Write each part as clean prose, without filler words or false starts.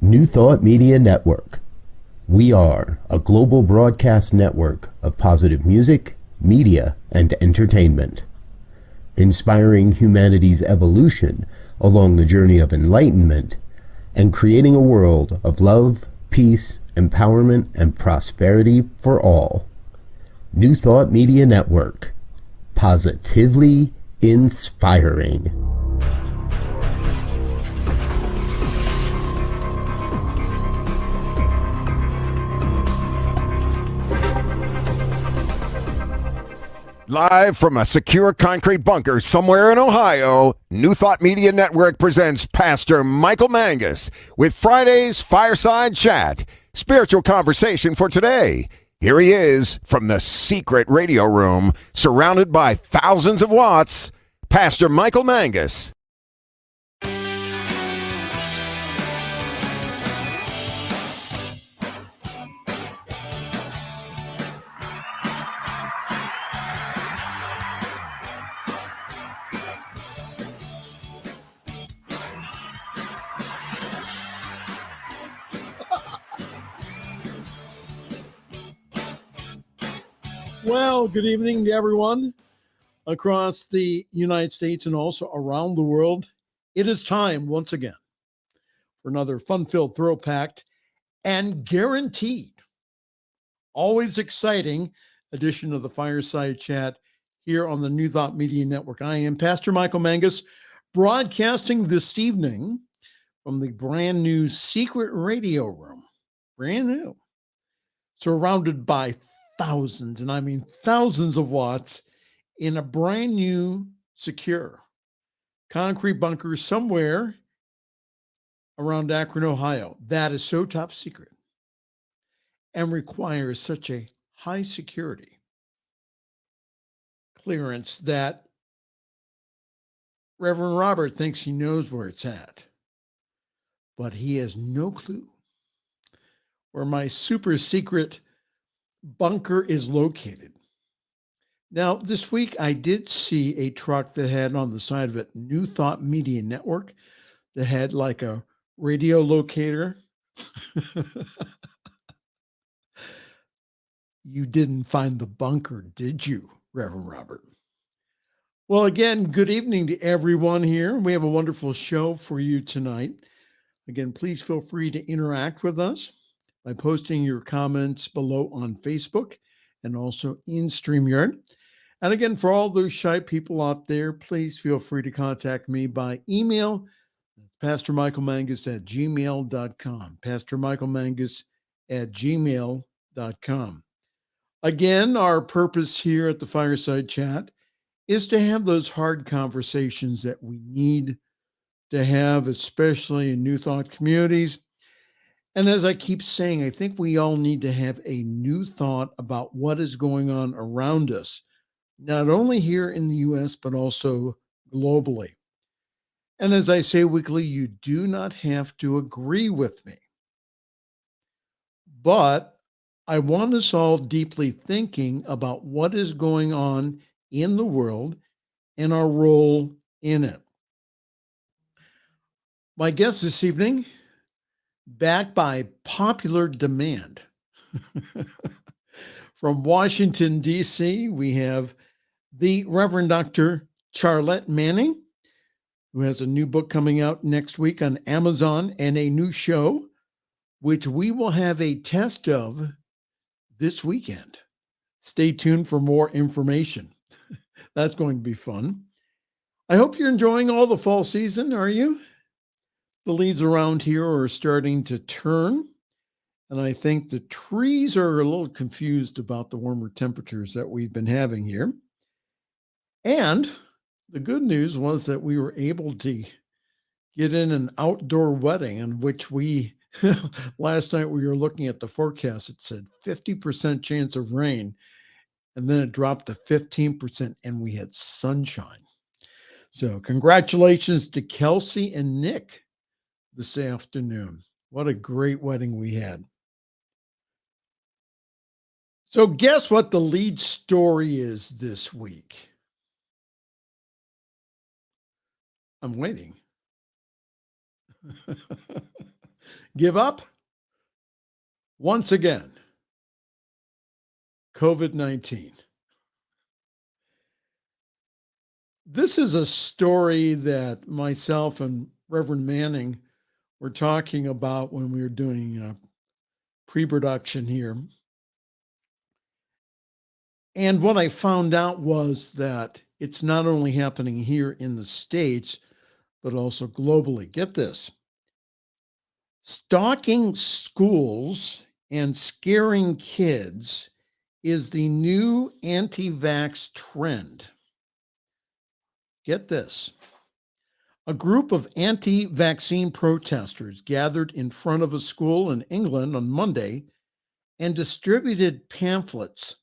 New Thought Media Network. We are a global broadcast network of positive music, media, and entertainment, inspiring humanity's evolution along the journey of enlightenment and creating a world of love, peace, empowerment, and prosperity for all. New Thought Media Network. Positively inspiring. Live from a secure concrete bunker somewhere in Ohio, New Thought Media Network presents Pastor Michael Mangus with Friday's Fireside Chat, spiritual conversation for today. Here he is from the secret radio room, surrounded by thousands of watts, Pastor Michael Mangus. Well, good evening to everyone across the United States and also around the world. It is time once again for another fun-filled, thrill-packed, and guaranteed, always exciting edition of the Fireside Chat here on the New Thought Media Network. I am Pastor Michael Mangus, broadcasting this evening from the brand new secret radio room. Brand new. Surrounded by thousands, and I mean thousands of watts in a brand new, secure concrete bunker somewhere around Akron, Ohio. That is so top secret and requires such a high security clearance that Reverend Robert thinks he knows where it's at, but he has no clue where my super secret bunker is located. Now, this week I did see a truck that had on the side of it New Thought Media Network that had like a radio locator. You didn't find the bunker, did you, Reverend Robert? Well, again, good evening to everyone here. We have a wonderful show for you tonight. Again, please feel free to interact with us by posting your comments below on Facebook and also in StreamYard. And again, for all those shy people out there, please feel free to contact me by email, pastormichaelmangus@gmail.com, pastormichaelmangus@gmail.com. Again, our purpose here at the Fireside Chat is to have those hard conversations that we need to have, especially in New Thought communities. And as I keep saying, I think we all need to have a new thought about what is going on around us, not only here in the U.S., but also globally. And as I say weekly, you do not have to agree with me. But I want us all deeply thinking about what is going on in the world and our role in it. My guest this evening, backed by popular demand. From Washington, D.C., we have the Reverend Dr. Charlette Manning, who has a new book coming out next week on Amazon and a new show, which we will have a test of this weekend. Stay tuned for more information. That's going to be fun. I hope you're enjoying all the fall season, are you? The leaves around here are starting to turn, and I think the trees are a little confused about the warmer temperatures that we've been having here. And the good news was that we were able to get in an outdoor wedding in which we, last night we were looking at the forecast, it said 50% chance of rain, and then it dropped to 15%, and we had sunshine. So congratulations to Kelsey and Nick this afternoon. What a great wedding we had. So guess what the lead story is this week? I'm waiting. give up? Once again, COVID-19. This is a story that myself and Reverend Manning were talking about when we were doing pre-production here. And what I found out was that it's not only happening here in the States, but also globally. Get this. Stalking schools and scaring kids is the new anti-vax trend. Get this. A group of anti-vaccine protesters gathered in front of a school in England on Monday and distributed pamphlets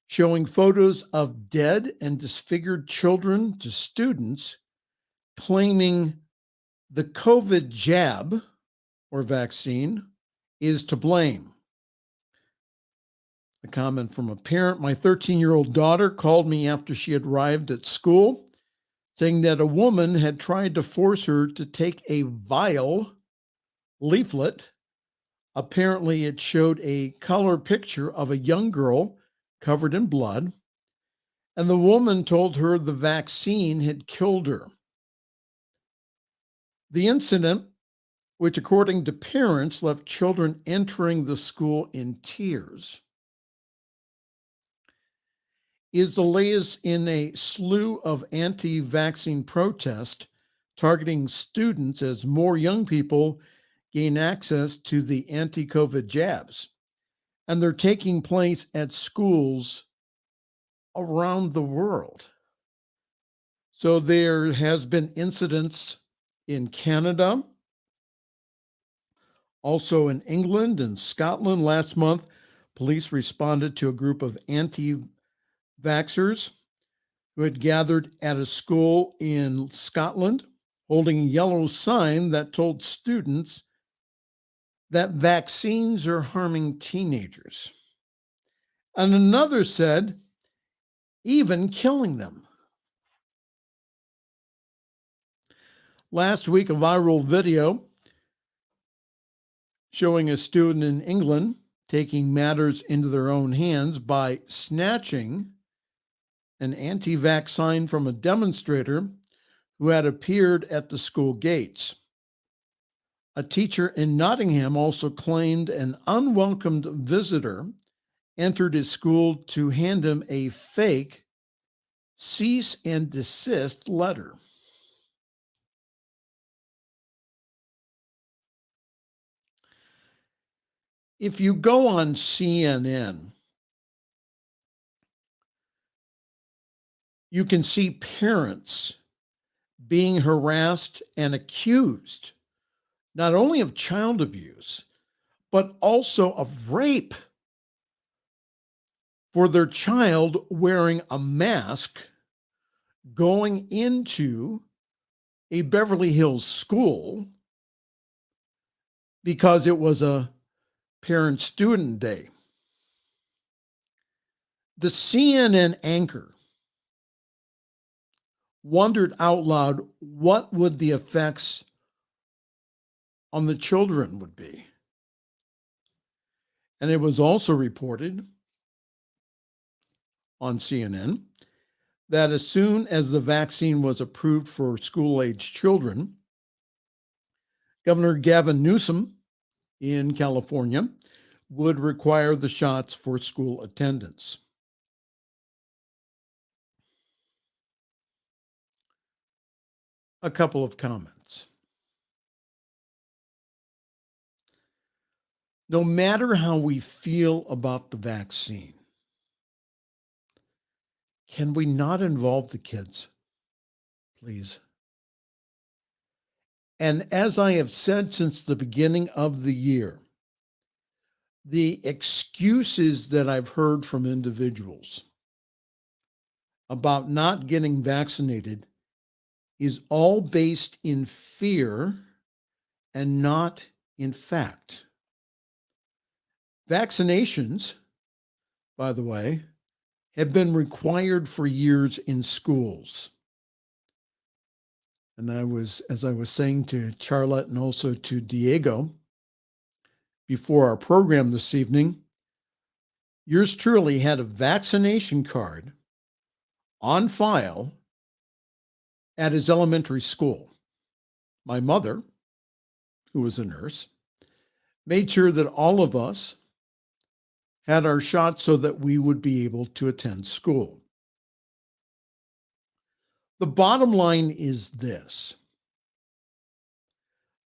showing photos of dead and disfigured children to students, claiming the COVID jab or vaccine is to blame. A comment from a parent: my 13-year-old daughter called me after she had arrived at school, saying that a woman had tried to force her to take a vial leaflet. Apparently, it showed a color picture of a young girl covered in blood, and the woman told her the vaccine had killed her. The incident, which according to parents left children entering the school in tears, is the latest in a slew of anti-vaccine protests targeting students as more young people gain access to the anti-COVID jabs. And they're taking place at schools around the world. So there has been incidents in Canada, also in England and Scotland. Last month, police responded to a group of anti-vaxxers who had gathered at a school in Scotland holding a yellow sign that told students that vaccines are harming teenagers. And another said, even killing them. Last week, a viral video showing a student in England taking matters into their own hands by snatching an anti-vax sign from a demonstrator who had appeared at the school gates. A teacher in Nottingham also claimed an unwelcomed visitor entered his school to hand him a fake cease and desist letter. If you go on CNN, you can see parents being harassed and accused not only of child abuse, but also of rape for their child wearing a mask going into a Beverly Hills school because it was a parent-student day. The CNN anchor wondered out loud what would the effects on the children would be. And it was also reported on CNN that as soon as the vaccine was approved for school-age children, Governor Gavin Newsom in California would require the shots for school attendance. A couple of comments. No matter how we feel about the vaccine, can we not involve the kids, please? And as I have said since the beginning of the year, the excuses that I've heard from individuals about not getting vaccinated is all based in fear and not in fact. Vaccinations, by the way, have been required for years in schools. And as I was saying to Charlette and also to Diego, before our program this evening, yours truly had a vaccination card on file at his elementary school. My mother, who was a nurse, made sure that all of us had our shot so that we would be able to attend school. The bottom line is this: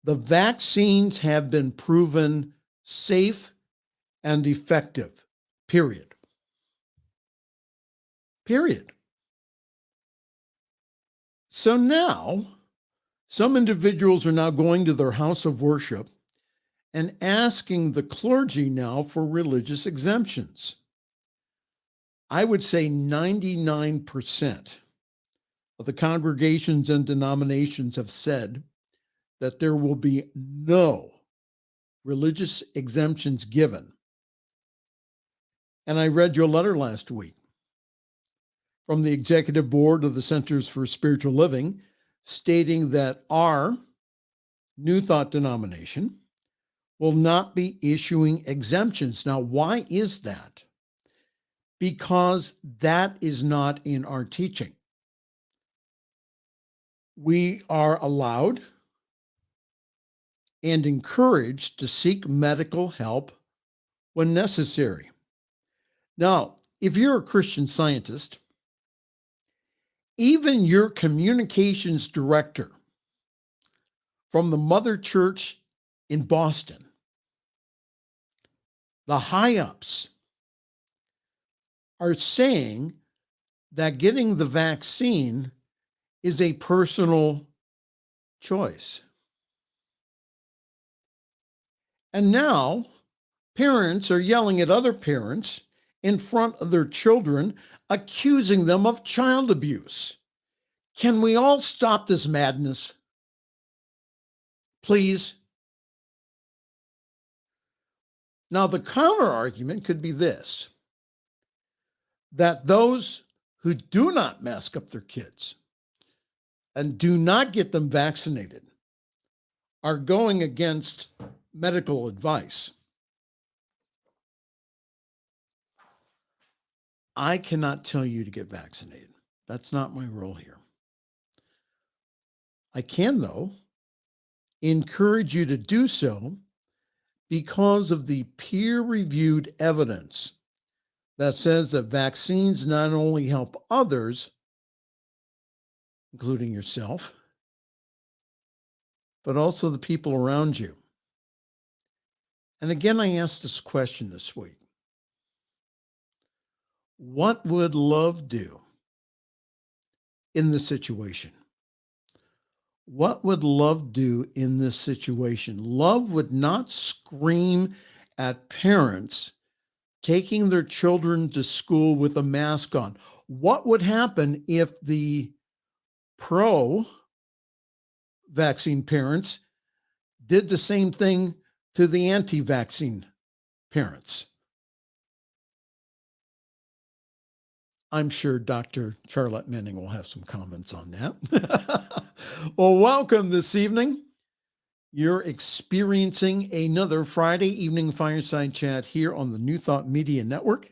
the vaccines have been proven safe and effective, period. Period. So now, some individuals are now going to their house of worship and asking the clergy now for religious exemptions. I would say 99% of the congregations and denominations have said that there will be no religious exemptions given. And I read your letter last week from the executive board of the Centers for Spiritual Living stating that our New Thought denomination will not be issuing exemptions. Now, why is that? Because that is not in our teaching. We are allowed and encouraged to seek medical help when necessary. Now, if you're a Christian Scientist, even your communications director from the mother church in Boston, the high-ups, are saying that getting the vaccine is a personal choice. And now parents are yelling at other parents in front of their children, accusing them of child abuse. Can we all stop this madness? Please. Now, the counter argument could be this: that those who do not mask up their kids and do not get them vaccinated are going against medical advice. I cannot tell you to get vaccinated. That's not my role here. I can, though, encourage you to do so because of the peer-reviewed evidence that says that vaccines not only help others, including yourself, but also the people around you. And again, I asked this question this week: what would love do in this situation? What would love do in this situation? Love would not scream at parents taking their children to school with a mask on. What would happen if the pro-vaccine parents did the same thing to the anti-vaccine parents? I'm sure Dr. Charlette Manning will have some comments on that. Well, welcome this evening. You're experiencing another Friday evening fireside chat here on the New Thought Media Network.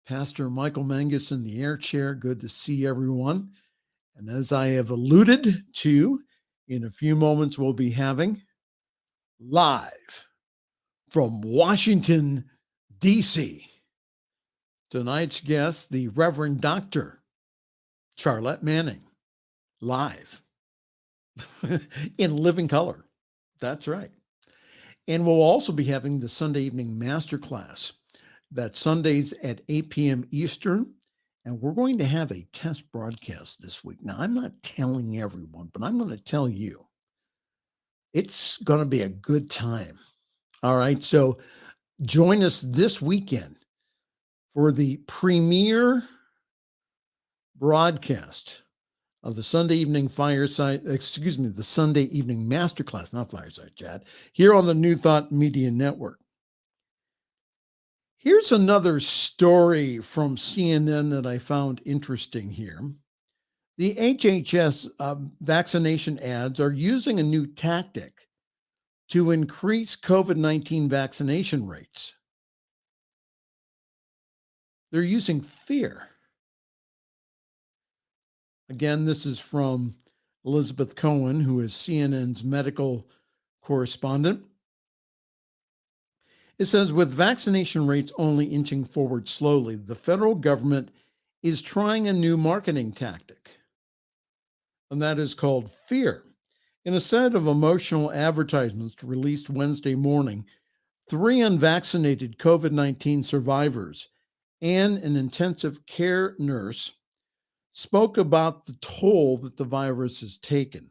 Pastor Michael Mangus in the air chair. Good to see everyone. And as I have alluded to, in a few moments, we'll be having live from Washington, D.C., tonight's guest, the Reverend Dr. Charlette Manning, live in living color. That's right. And we'll also be having the Sunday evening masterclass. That's Sundays at 8 p.m. Eastern. And we're going to have a test broadcast this week. Now, I'm not telling everyone, but I'm going to tell you. It's going to be a good time. All right. So join us this weekend for the premiere broadcast of the Sunday evening the Sunday evening masterclass, not fireside chat, here on the New Thought Media Network. Here's another story from CNN that I found interesting here. The HHS vaccination ads are using a new tactic to increase COVID-19 vaccination rates. They're using fear. Again, this is from Elizabeth Cohen, who is CNN's medical correspondent. It says, with vaccination rates only inching forward slowly, the federal government is trying a new marketing tactic, and that is called fear. In a set of emotional advertisements released Wednesday morning, 3 unvaccinated COVID-19 survivors and an intensive care nurse spoke about the toll that the virus has taken.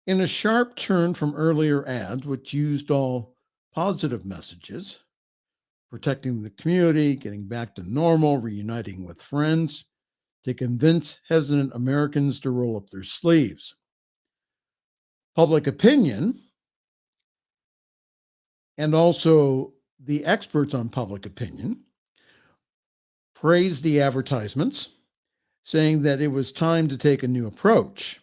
In a sharp turn from earlier ads, which used all positive messages, protecting the community, getting back to normal, reuniting with friends, to convince hesitant Americans to roll up their sleeves. Public opinion, and also the experts on public opinion, praised the advertisements, saying that it was time to take a new approach,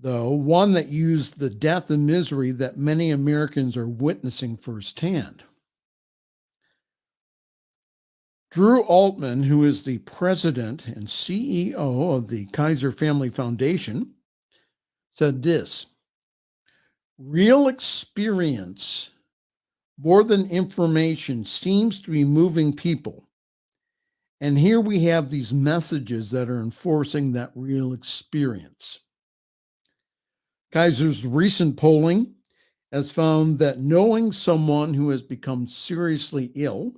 though one that used the death and misery that many Americans are witnessing firsthand. Drew Altman, who is the president and CEO of the Kaiser Family Foundation, said this: real experience, more than information, seems to be moving people. And here we have these messages that are enforcing that real experience. Kaiser's recent polling has found that knowing someone who has become seriously ill,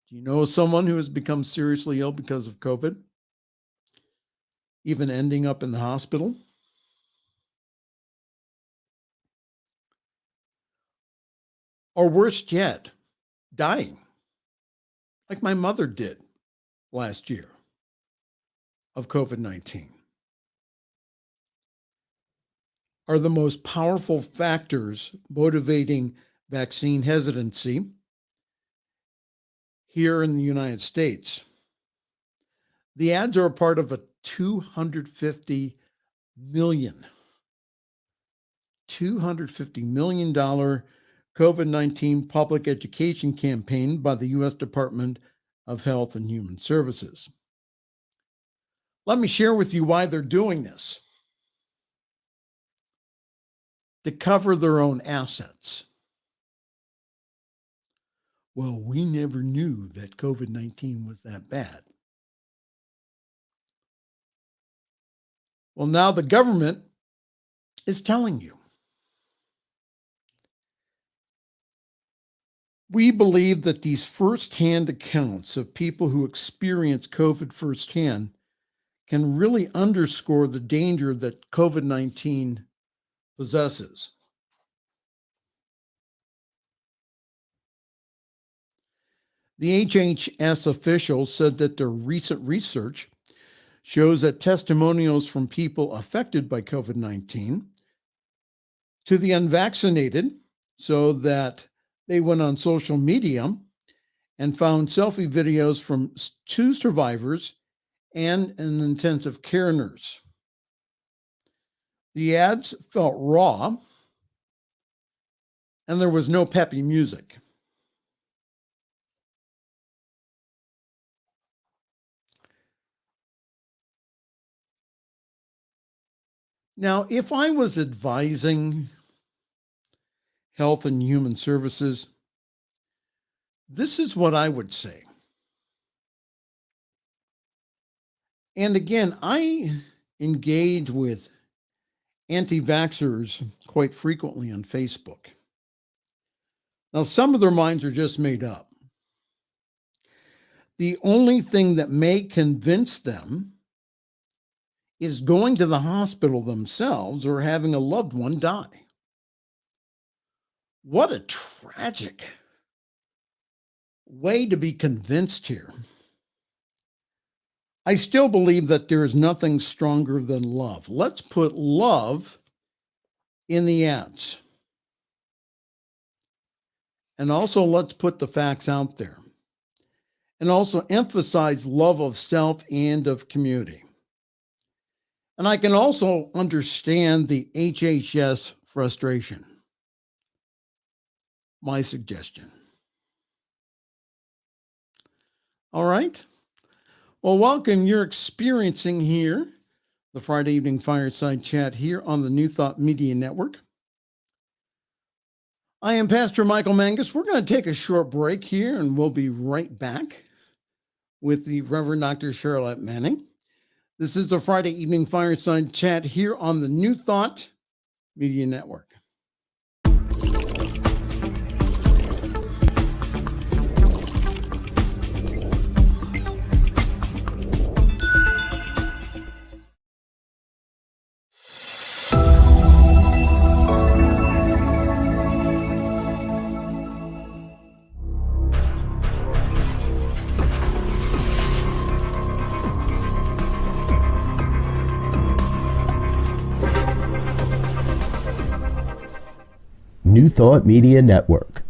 do you know someone who has become seriously ill because of COVID? Even ending up in the hospital? Or worse yet, dying, like my mother did last year of COVID-19, are the most powerful factors motivating vaccine hesitancy here in the United States. The ads are a part of a $250 million COVID-19 public education campaign by the U.S. Department of Health and Human Services. Let me share with you why they're doing this. To cover their own assets. Well, we never knew that COVID-19 was that bad. Well, now the government is telling you. We believe that these firsthand accounts of people who experience COVID firsthand can really underscore the danger that COVID-19 possesses. The HHS official said that their recent research shows that testimonials from people affected by COVID-19 to the unvaccinated, so that they went on social media and found selfie videos from 2 survivors and an intensive care nurse. The ads felt raw, and there was no peppy music. Now, if I was advising Health and Human Services, this is what I would say. And again, I engage with anti-vaxxers quite frequently on Facebook. Now, some of their minds are just made up. The only thing that may convince them is going to the hospital themselves or having a loved one die. What a tragic way to be convinced here. I still believe that there is nothing stronger than love. Let's put love in the ads. And also let's put the facts out there. And also emphasize love of self and of community. And I can also understand the HHS frustration. My suggestion. All right. Well, welcome. You're experiencing here the Friday evening fireside chat here on the New Thought Media Network. I am Pastor Michael Mangus. We're going to take a short break here and we'll be right back with the Reverend Dr. Charlette Manning. This is the Friday evening fireside chat here on the New Thought Media Network. New Thought Media Network.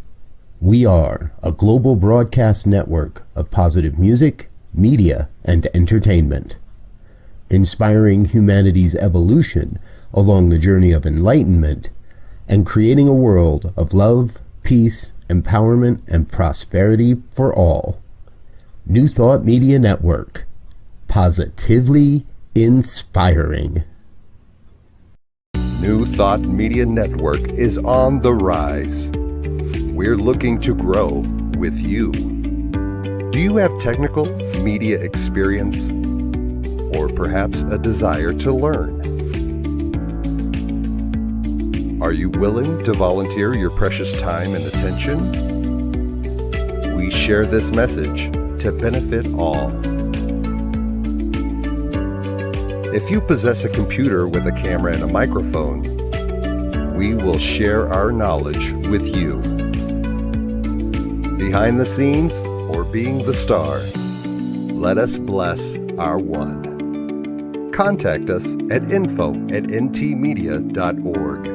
We are a global broadcast network of positive music, media, and entertainment, inspiring humanity's evolution along the journey of enlightenment and creating a world of love, peace, empowerment, and prosperity for all. New Thought Media Network. Positively inspiring. New Thought Media Network is on the rise. We're looking to grow with you. Do you have technical media experience or perhaps a desire to learn? Are you willing to volunteer your precious time and attention? We share this message to benefit all. If you possess a computer with a camera and a microphone, we will share our knowledge with you. Behind the scenes or being the star, let us bless our one. Contact us at info@ntmedia.org.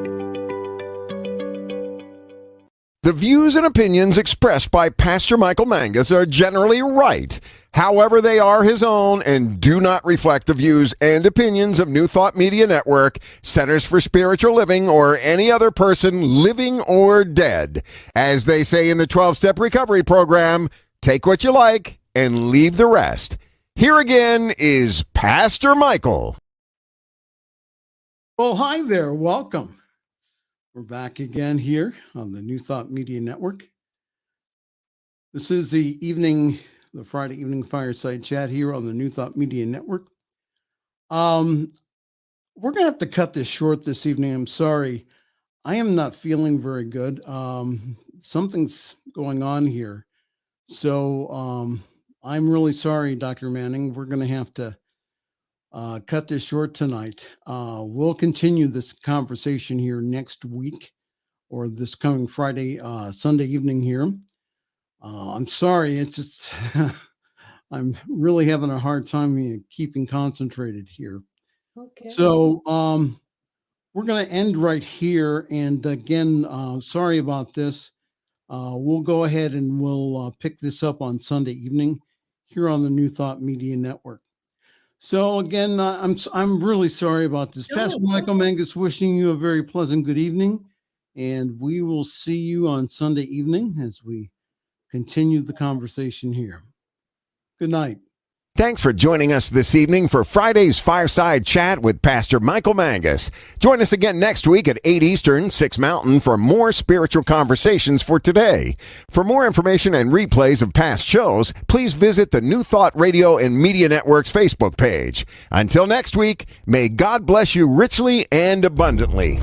The views and opinions expressed by Pastor Michael Mangus are generally right. However, they are his own and do not reflect the views and opinions of New Thought Media Network, Centers for Spiritual Living, or any other person living or dead. As they say in the 12-Step Recovery Program, take what you like and leave the rest. Here again is Pastor Michael. Well, hi there. Welcome. We're back again here on the New Thought Media Network. This is the Friday evening fireside chat here on the New Thought Media Network. We're going to have to cut this short this evening. I'm sorry. I am not feeling very good. Something's going on here. So I'm really sorry, Dr. Manning. We're going to have to cut this short tonight. We'll continue this conversation here next week or this coming Friday, Sunday evening here. I'm sorry. It's just, I'm really having a hard time keeping concentrated here. Okay. So we're going to end right here. And again, sorry about this. We'll go ahead and we'll pick this up on Sunday evening here on the New Thought Media Network. So again, I'm really sorry about this. No, Pastor no. Michael Mangus wishing you a very pleasant good evening. And we will see you on Sunday evening as we continue the conversation here. Good night. Thanks for joining us this evening for Friday's Fireside Chat with Pastor Michael Mangus. Join us again next week at 8 Eastern, 6 Mountain for more spiritual conversations for today. For more information and replays of past shows, please visit the New Thought Radio and Media Network's Facebook page. Until next week, may God bless you richly and abundantly.